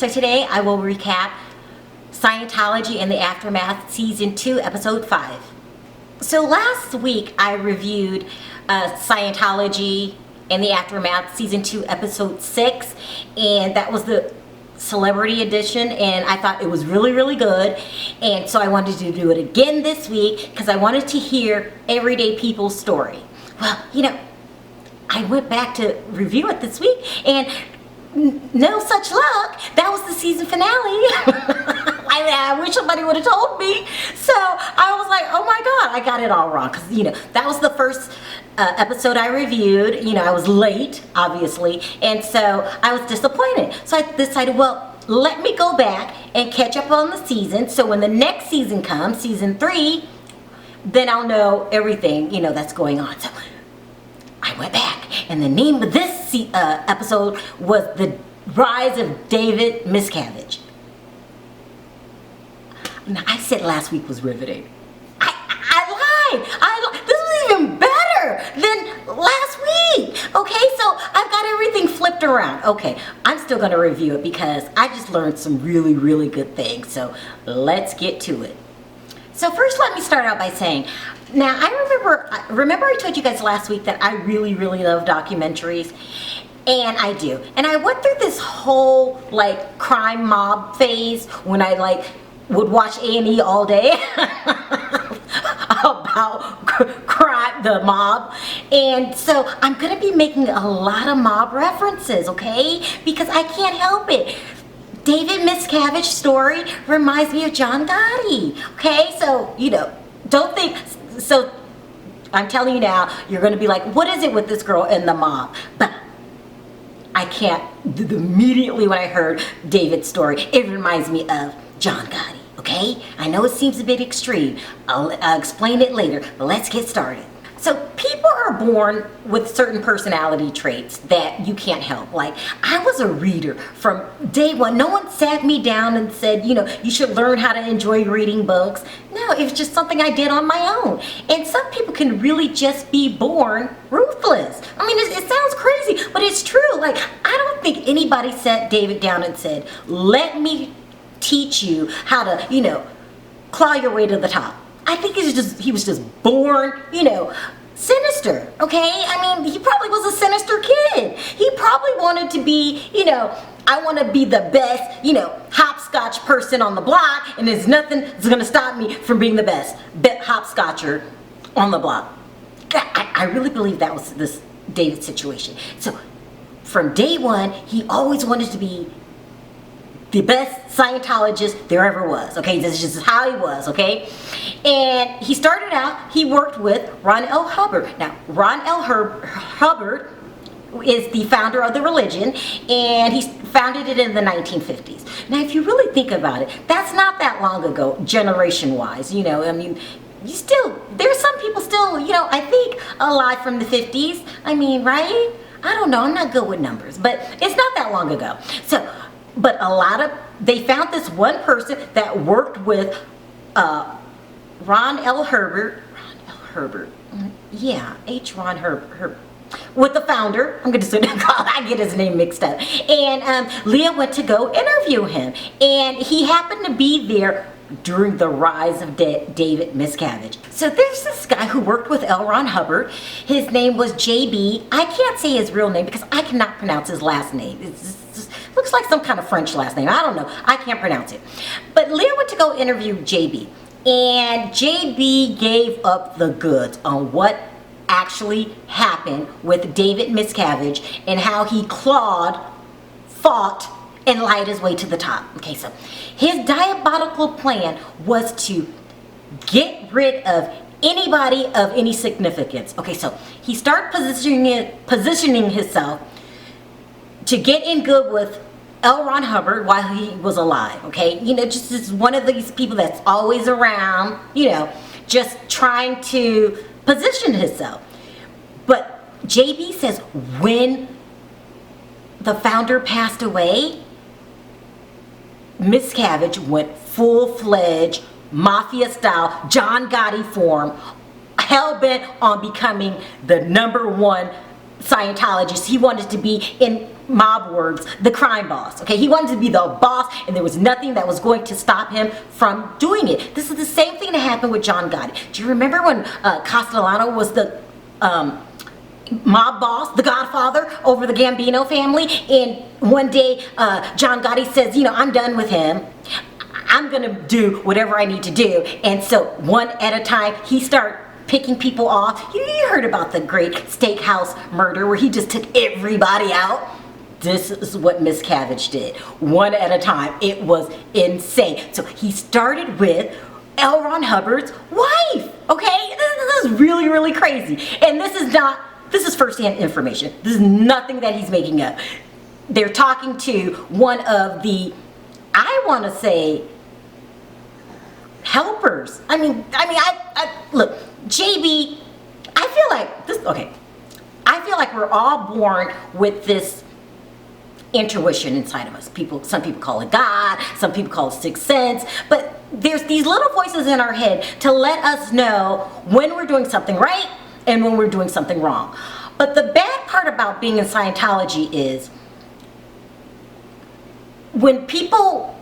So today I will recap Scientology and the Aftermath Season 2, Episode 5. So last week I reviewed Scientology and the Aftermath Season 2, Episode 6, and that was the Celebrity Edition, and I thought it was really, really good, and so I wanted to do it again this week because I wanted to hear everyday people's story. Well, I went back to review it this week, and no such luck. That was the season finale. I wish somebody would have told me. So I was like, oh my God, I got it all wrong. Because, that was the first episode I reviewed. I was late, obviously. And so I was disappointed. So I decided, well, let me go back and catch up on the season. So when the next season comes, season 3, then I'll know everything, that's going on. So I went back. And the name of this episode was The Rise of David Miscavige. Now, I said last week was riveting. I lied. This was even better than last week. Okay, so I've got everything flipped around. Okay, I'm still going to review it because I just learned some really, really good things. So let's get to it. So first, let me start out by saying, now I remember I told you guys last week that I really, really love documentaries, and I do. And I went through this whole crime mob phase when I would watch A&E all day about crime, the mob. And so I'm gonna be making a lot of mob references, okay? Because I can't help it. David Miscavige's story reminds me of John Gotti, okay? So, don't think, so I'm telling you now, you're gonna be like, what is it with this girl and the mob? But I can't, immediately when I heard David's story, it reminds me of John Gotti, okay? I know it seems a bit extreme. I'll explain it later, but let's get started. So people are born with certain personality traits that you can't help. I was a reader from day one. No one sat me down and said, you should learn how to enjoy reading books. No, it was just something I did on my own. And some people can really just be born ruthless. I mean, it sounds crazy, but it's true. I don't think anybody sat David down and said, let me teach you how to, claw your way to the top. I think he was just born, sinister, okay? I mean, he probably was a sinister kid. He probably wanted to be, I want to be the best, hopscotch person on the block, and there's nothing that's going to stop me from being the best hopscotcher on the block. I really believe that was this David situation. So from day one, he always wanted to be the best Scientologist there ever was, okay? This is just how he was, okay? And he started out, he worked with Ron L. Hubbard. Now, Ron L. Hubbard is the founder of the religion, and he founded it in the 1950s. Now, if you really think about it, that's not that long ago, generation-wise, I mean, there's some people still, I think, alive from the 50s. I mean, right? I don't know, I'm not good with numbers, but it's not that long ago. So, but they found this one person that worked with Ron L. Herbert, yeah, Ron Herbert, with the founder. I'm going to I get his name mixed up. And Leah went to go interview him, and he happened to be there during the rise of David Miscavige. So there's this guy who worked with L. Ron Hubbard. His name was JB. I can't say his real name because I cannot pronounce his last name. Looks like some kind of French last name. I don't know. I can't pronounce it. But Leah went to go interview JB. And JB gave up the goods on what actually happened with David Miscavige and how he fought, and lied his way to the top. Okay, so his diabolical plan was to get rid of anybody of any significance. Okay, so he started positioning himself to get in good with L. Ron Hubbard while he was alive, okay? Just as one of these people that's always around, just trying to position himself. But JB says when the founder passed away, Miscavige went full-fledged, mafia-style, John Gotti form, hell-bent on becoming the #1 Scientologist. He wanted to be in mob words, the crime boss. Okay, he wanted to be the boss, and there was nothing that was going to stop him from doing it. This is the same thing that happened with John Gotti. Do you remember when Castellano was the mob boss, the godfather over the Gambino family? And one day, John Gotti says, I'm done with him. I'm gonna do whatever I need to do. And so one at a time, he started picking people off. You heard about the great steakhouse murder where he just took everybody out. This is what Miscavige did, one at a time. It was insane. So he started with L. Ron Hubbard's wife, okay? This is really, really crazy. And this is firsthand information. This is nothing that he's making up. They're talking to one of the, I want to say, helpers. I mean, look, JB, I feel like this, okay, I feel like we're all born with this intuition inside of us. Some people call it God, some people call it sixth sense, but there's these little voices in our head to let us know when we're doing something right and when we're doing something wrong. But the bad part about being in Scientology is when people,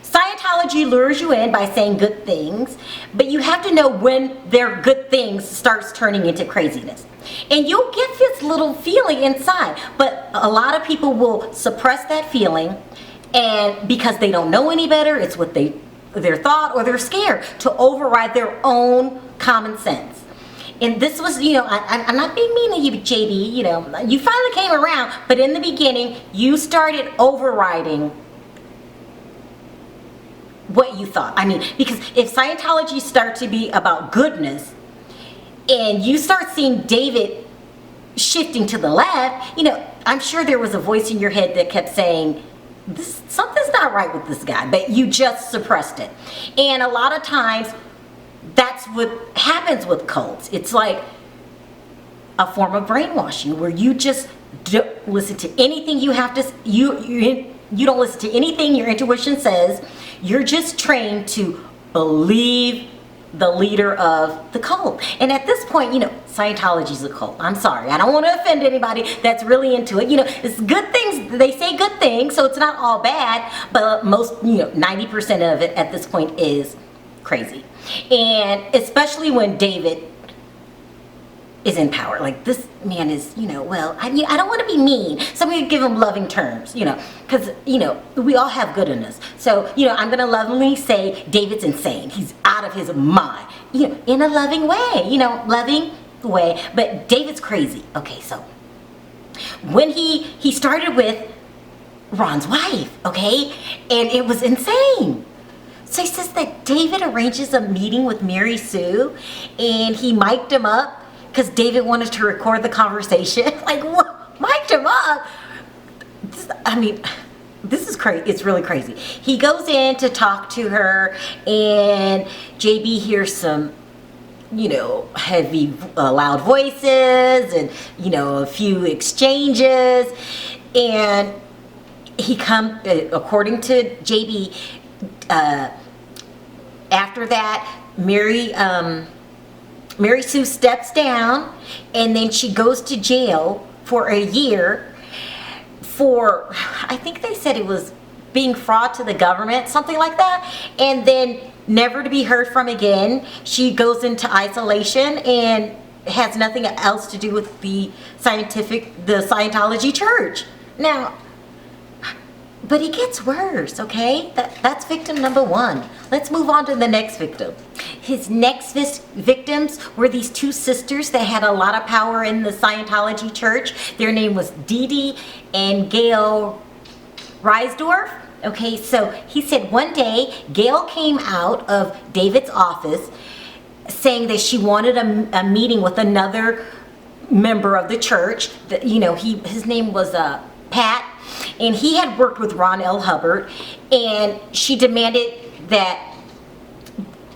Scientology lures you in by saying good things, but you have to know when their good things starts turning into craziness. And you'll get this little feeling inside, but a lot of people will suppress that feeling, and because they don't know any better, it's what their thought, or they're scared to override their own common sense. And this was, I'm not being mean to you, JB, you finally came around, but in the beginning, you started overriding what you thought. I mean, because if Scientology starts to be about goodness, and you start seeing David shifting to the left, I'm sure there was a voice in your head that kept saying, something's not right with this guy, but you just suppressed it. And a lot of times, that's what happens with cults. It's like a form of brainwashing where you just don't listen to anything you have to, you don't listen to anything your intuition says. You're just trained to believe the leader of the cult. And at this point, Scientology's a cult. I'm sorry. I don't want to offend anybody that's really into it. It's good things. They say good things, so it's not all bad, but most, 90% of it at this point is crazy. And especially when David is in power. Like, this man is, I don't want to be mean. Somebody give him loving terms, because, we all have good in us. So, I'm going to lovingly say David's insane. He's out of his mind, in a loving way, loving way. But David's crazy. Okay, so when he started with Ron's wife, okay, and it was insane. So he says that David arranges a meeting with Mary Sue, and he mic'd him up because David wanted to record the conversation. Like, what? Mic'd him up? This is crazy. It's really crazy. He goes in to talk to her, and JB hears some, heavy, loud voices, and, a few exchanges, and he according to JB, after that, Mary Sue steps down, and then she goes to jail for a year for, I think they said it was being fraud to the government, something like that, and then never to be heard from again. She goes into isolation and has nothing else to do with the Scientology church. Now, but it gets worse, okay? That's victim number one. Let's move on to the next victim. His next victims were these two sisters that had a lot of power in the Scientology church. Their name was Dee Dee and Gail Reisdorf. Okay, so he said one day Gail came out of David's office saying that she wanted a meeting with another member of the church. His name was Pat. And he had worked with Ron L. Hubbard, and she demanded that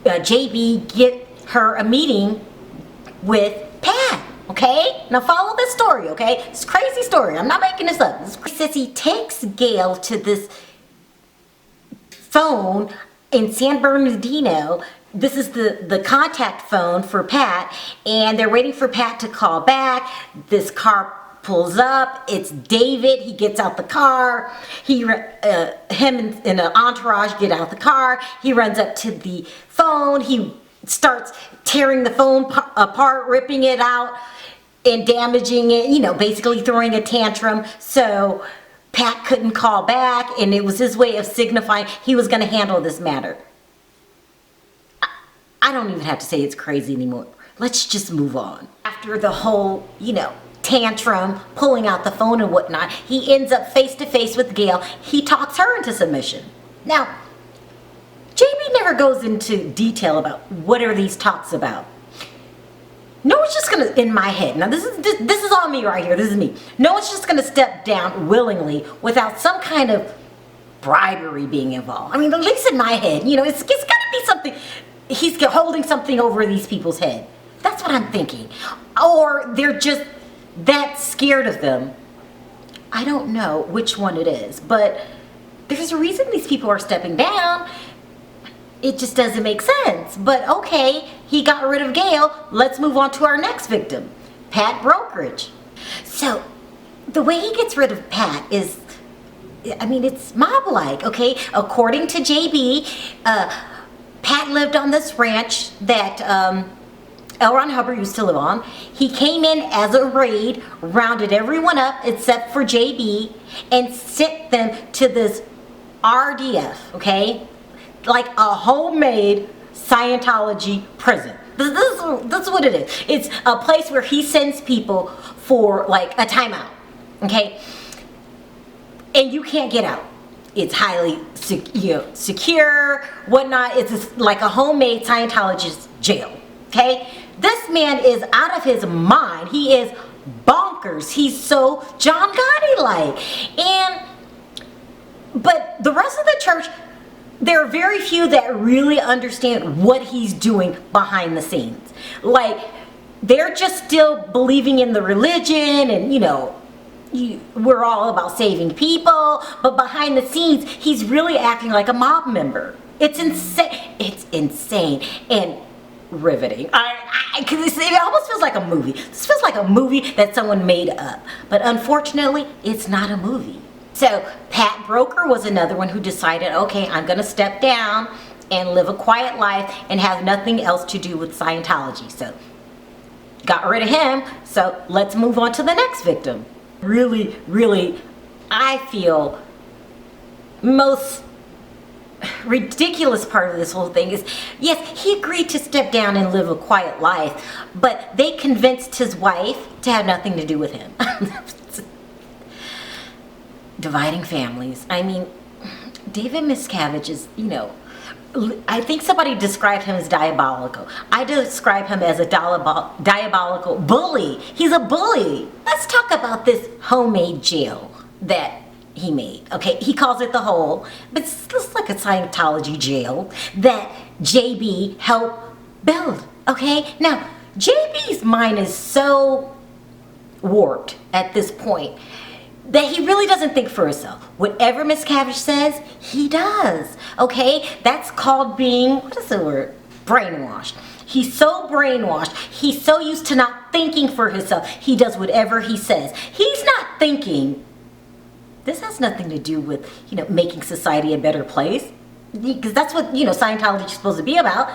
JB get her a meeting with Pat, okay? Now follow this story, okay? It's a crazy story. I'm not making this up. He says he takes Gail to this phone in San Bernardino. This is the contact phone for Pat, and they're waiting for Pat to call back. This car pulls up. It's David. He gets out the car. Him and an entourage get out the car. He runs up to the phone. He starts tearing the phone apart, ripping it out and damaging it, you know, basically throwing a tantrum. So Pat couldn't call back, and it was his way of signifying he was going to handle this matter. I don't even have to say it's crazy anymore. Let's just move on. After the whole, you know, tantrum, pulling out the phone and whatnot, he ends up face to face with Gail. He talks her into submission. Now, JB never goes into detail about what are these talks about. No one's just gonna, in my head, now this is all me right here, this is me. No one's just gonna step down willingly without some kind of bribery being involved. I mean, at least in my head, you know, it's gotta be something, he's holding something over these people's head. That's what I'm thinking. Or they're just that scared of them. I don't know which one it is, but there's a reason these people are stepping down. It just doesn't make sense. But okay, he got rid of Gail. Let's move on to our next victim, Pat Brokerage. So the way he gets rid of Pat is, I mean, it's mob-like, okay? According to JB, Pat lived on this ranch that L. Ron Hubbard used to live on. He came in as a raid, rounded everyone up except for JB, and sent them to this RDF, okay? Like a homemade Scientology prison. This is what it is. It's a place where he sends people for like a timeout, okay? And you can't get out. It's highly secure, whatnot. It's like a homemade Scientologist jail, okay? This man is out of his mind. He is bonkers. He's so John Gotti-like. But the rest of the church, there are very few that really understand what he's doing behind the scenes. Like, they're just still believing in the religion and, you know, we're all about saving people, but behind the scenes, he's really acting like a mob member. It's insane. It's insane and riveting. It almost feels like a movie. This feels like a movie that someone made up, but unfortunately, it's not a movie. So Pat Broker was another one who decided, okay, I'm gonna step down and live a quiet life and have nothing else to do with Scientology. So got rid of him, so let's move on to the next victim. Really, really, I feel most ridiculous part of this whole thing is, yes, he agreed to step down and live a quiet life, but they convinced his wife to have nothing to do with him. Dividing families. I mean, David Miscavige is, you know, I think somebody described him as diabolical. I describe him as a diabolical bully. He's a bully. Let's talk about this homemade jail that he made. Okay, he calls it the Hole, but it's just like a Scientology jail that JB helped build. Okay, now JB's mind is so warped at this point that he really doesn't think for himself. Whatever Miscavige says, he does. Okay? That's called being, what is the word? Brainwashed. He's so brainwashed. He's so used to not thinking for himself. He does whatever he says. He's not thinking, this has nothing to do with, you know, making society a better place. Because that's what, you know, Scientology is supposed to be about.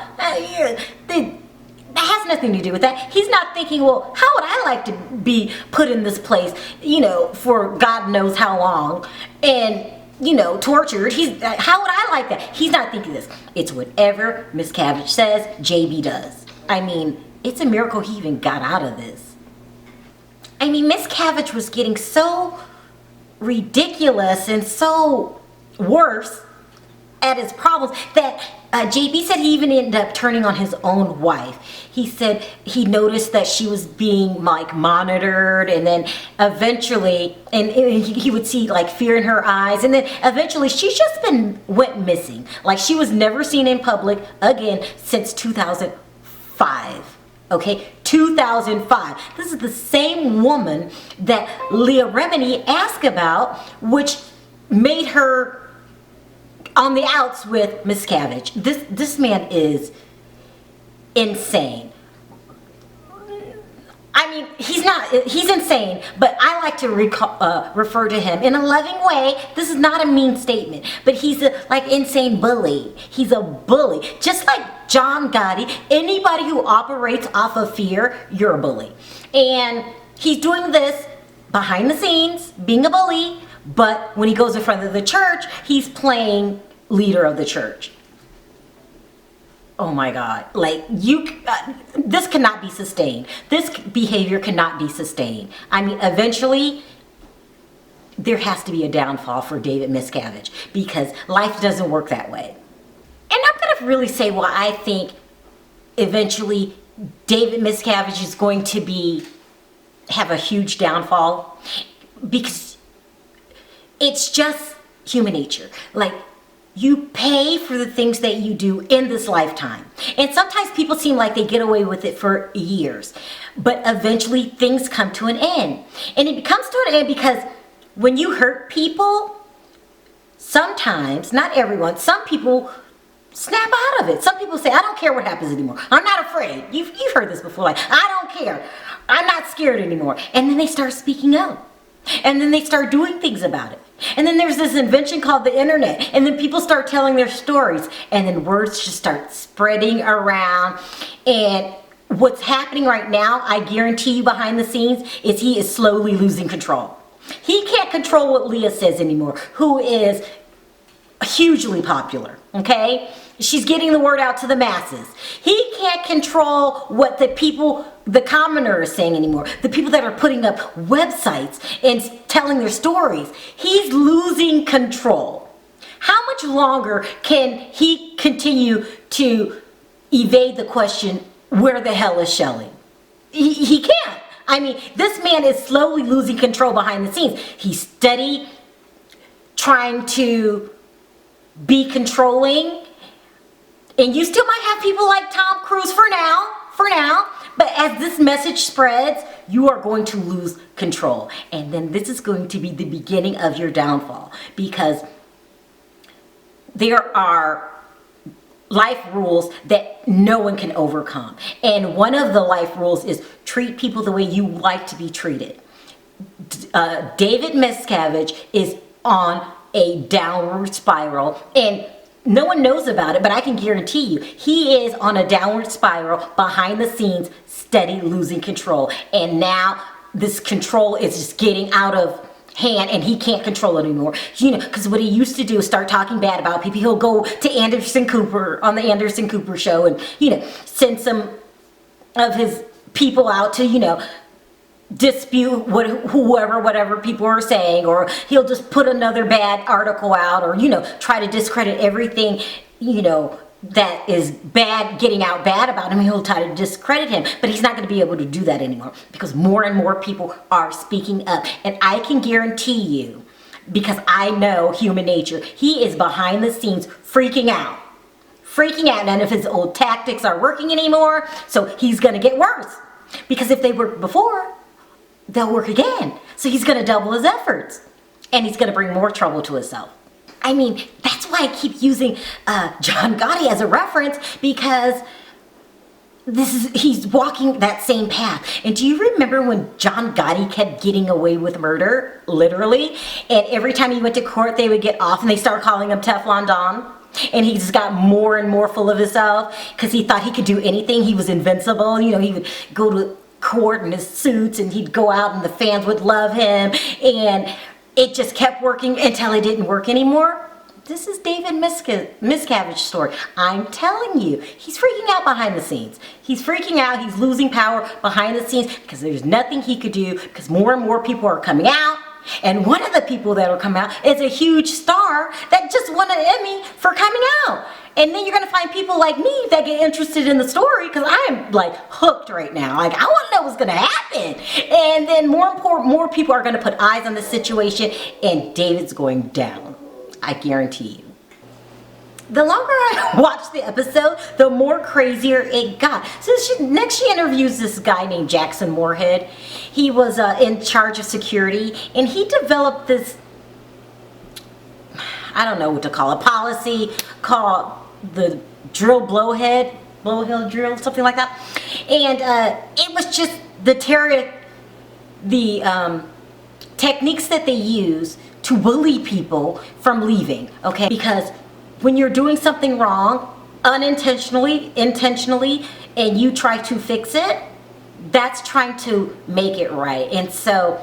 That has nothing to do with that. He's not thinking, well, how would I like to be put in this place, you know, for God knows how long, and, you know, tortured. How would I like that? He's not thinking this. It's whatever Miscavige says, JB does. I mean, it's a miracle he even got out of this. I mean, Miscavige was getting so ridiculous and so worse at his problems that JB said he even ended up turning on his own wife. He said he noticed that she was being like monitored, and then eventually, and he would see like fear in her eyes, and then eventually she just went missing. Like she was never seen in public again since 2005. Okay, 2005. This is the same woman that Leah Remini asked about, which made her on the outs with Miscavige. This man is insane. I mean, he's insane, but I like to refer to him in a loving way. This is not a mean statement, but he's a insane bully. He's a bully. Just like John Gotti, anybody who operates off of fear, you're a bully. And he's doing this behind the scenes, being a bully, but when he goes in front of the church, he's playing leader of the church. Oh my God, this cannot be sustained. This behavior cannot be sustained. I mean, eventually, there has to be a downfall for David Miscavige because life doesn't work that way. And I'm gonna really say why I think eventually David Miscavige is going to have a huge downfall, because it's just human nature. You pay for the things that you do in this lifetime. And sometimes people seem like they get away with it for years, but eventually things come to an end. And it comes to an end because when you hurt people, sometimes, not everyone, some people snap out of it. Some people say, I don't care what happens anymore. I'm not afraid. You've heard this before, I don't care. I'm not scared anymore. And then they start speaking up. And then they start doing things about it. And then there's this invention called the internet. And then people start telling their stories. And then words just start spreading around. And what's happening right now, I guarantee you behind the scenes, is he is slowly losing control. He can't control what Leah says anymore, who is hugely popular, okay? She's getting the word out to the masses. He can't control what the commoner is saying anymore. The people that are putting up websites and telling their stories. He's losing control. How much longer can he continue to evade the question, where the hell is Shelly? He can't. I mean, this man is slowly losing control behind the scenes. He's steady trying to be controlling. And you still might have people like Tom Cruise for now. But as this message spreads, you are going to lose control. And then this is going to be the beginning of your downfall, because there are life rules that no one can overcome. And one of the life rules is treat people the way you like to be treated. David Miscavige is on a downward spiral, and no one knows about it, but I can guarantee you, he is on a downward spiral behind the scenes, steady losing control. And now this control is just getting out of hand, and he can't control it anymore. Because what he used to do is start talking bad about people. He'll go to Anderson Cooper on the Anderson Cooper show and, send some of his people out to, dispute whatever people are saying, or he'll just put another bad article out, or try to discredit everything that is bad, getting out bad about him. He'll try to discredit him, but he's not going to be able to do that anymore, because more and more people are speaking up. And I can guarantee you, because I know human nature, he is behind the scenes freaking out. None of his old tactics are working anymore, so he's going to get worse, because if they worked before, they'll work again. So he's going to double his efforts, and he's going to bring more trouble to himself. I mean, that's why I keep using John Gotti as a reference, because he's walking that same path. And do you remember when John Gotti kept getting away with murder, literally? And every time he went to court, they would get off, and they started calling him Teflon Don. And he just got more and more full of himself, because he thought he could do anything. He was invincible. He would go to court in his suits, and he'd go out and the fans would love him, and it just kept working until it didn't work anymore. This is David Miscavige's story. I'm telling you, he's freaking out behind the scenes. He's freaking out. He's losing power behind the scenes, because there's nothing he could do, because more and more people are coming out. And one of the people that will come out is a huge star that just won an Emmy for coming out. And then you're going to find people like me that get interested in the story, because I am hooked right now. I want to know what's going to happen. And then more people are going to put eyes on the situation, and David's going down. I guarantee you. The longer I watched the episode, the more crazier it got. So next she interviews this guy named Jackson Moorhead. He was in charge of security, and he developed this, I don't know what to call it, policy called the blowhead drill, something like that. And it was just the techniques that they use to bully people from leaving, okay? Because when you're doing something wrong, unintentionally, intentionally, and you try to fix it, that's trying to make it right. And so,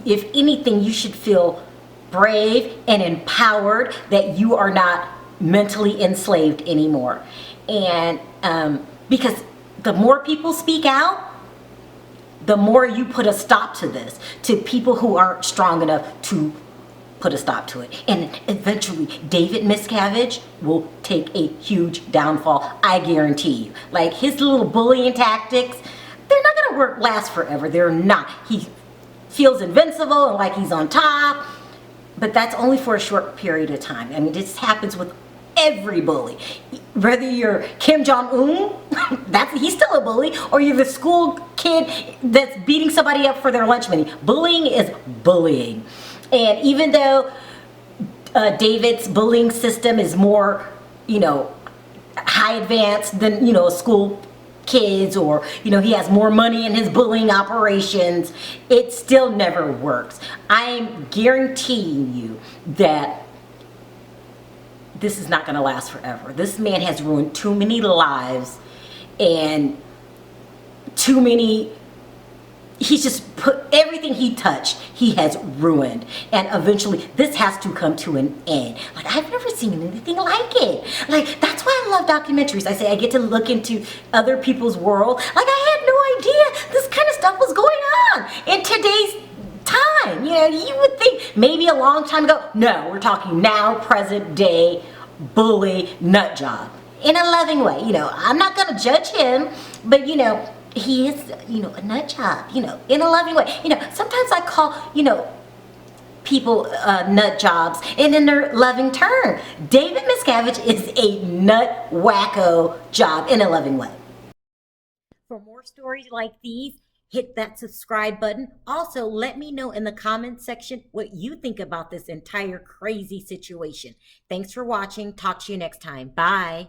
if anything, you should feel brave and empowered that you are not mentally enslaved anymore. And because the more people speak out, the more you put a stop to this, to people who aren't strong enough to put a stop to it. And eventually, David Miscavige will take a huge downfall, I guarantee you. Like, his little bullying tactics, they're not gonna last forever. They're not. He feels invincible and like he's on top, but that's only for a short period of time. I mean, this happens with every bully. Whether you're Kim Jong-un, he's still a bully, or you're the school kid that's beating somebody up for their lunch money. Bullying is bullying. And even though David's bullying system is more, high advanced than, school kids, or, he has more money in his bullying operations, it still never works. I'm guaranteeing you that this is not going to last forever. This man has ruined too many lives, and he's just put everything he touched, he has ruined. And eventually this has to come to an end. Like, I've never seen anything like it. Like, that's why I love documentaries. I say I get to look into other people's world. Like, I had no idea this kind of stuff was going on in today's time. You would think maybe a long time ago. No, we're talking now, present day, bully, nut job. In a loving way. I'm not gonna judge him, but he is, a nut job, in a loving way. Sometimes I call, people nut jobs, and in their loving term. David Miscavige is a nut wacko job in a loving way. For more stories like these, hit that subscribe button. Also, let me know in the comments section what you think about this entire crazy situation. Thanks for watching. Talk to you next time. Bye.